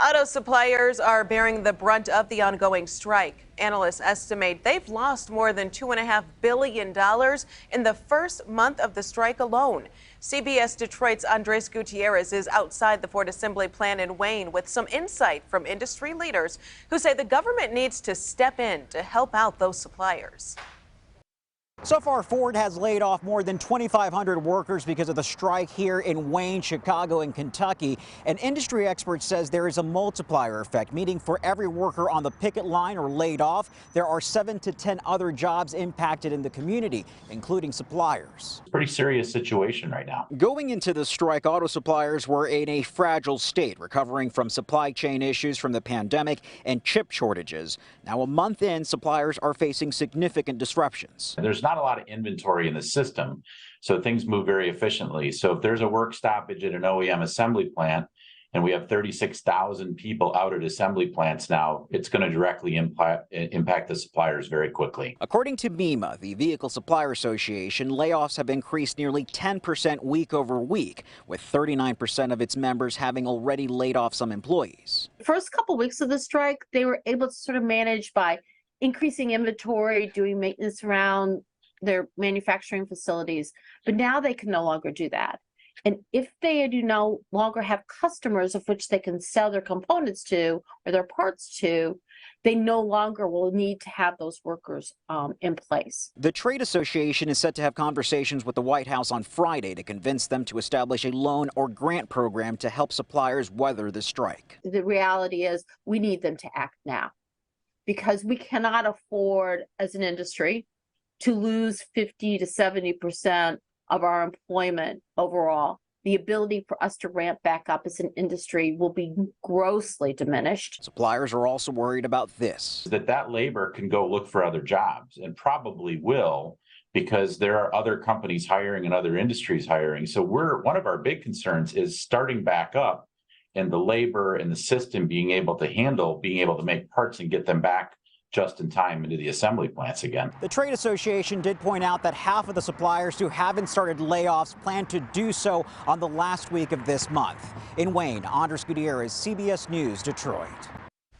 Auto suppliers are bearing the brunt of the ongoing strike. Analysts estimate they've lost more than $2.5 billion in the first month of the strike alone. CBS Detroit's Andres Gutierrez is outside the Ford assembly plant in Wayne with some insight from industry leaders who say the government needs to step in to help out those suppliers. So far, Ford has laid off more than 2,500 workers because of the strike here in Wayne, Chicago, and Kentucky. An industry expert says there is a multiplier effect, meaning for every worker on the picket line or laid off, there are 7 to 10 other jobs impacted in the community, including suppliers. Pretty serious situation right now. Going into the strike, auto suppliers were in a fragile state, recovering from supply chain issues from the pandemic and chip shortages. Now, a month in, suppliers are facing significant disruptions. There's not a lot of inventory in the system, so things move very efficiently. So if there's a work stoppage at an OEM assembly plant, and we have 36,000 people out at assembly plants now, it's going to directly impact the suppliers very quickly. According to MEMA, the Vehicle Supplier Association, layoffs have increased nearly 10% week over week, with 39% of its members having already laid off some employees. The first couple weeks of the strike, they were able to sort of manage by increasing inventory, doing maintenance around their manufacturing facilities, but now they can no longer do that. And if they do no longer have customers of which they can sell their components to or their parts to, they no longer will need to have those workers in place. The trade association is set to have conversations with the White House on Friday to convince them to establish a loan or grant program to help suppliers weather the strike. The reality is we need them to act now because we cannot afford as an industry to lose 50 to 70% of our employment overall. The ability for us to ramp back up as an industry will be grossly diminished. Suppliers are also worried about this. That labor can go look for other jobs, and probably will, because there are other companies hiring and other industries hiring. So one of our big concerns is starting back up and the labor and the system being able to make parts and get them back just in time into the assembly plants again. The trade association did point out that half of the suppliers who haven't started layoffs plan to do so on the last week of this month. In Wayne, Andres Gutierrez, CBS News, Detroit.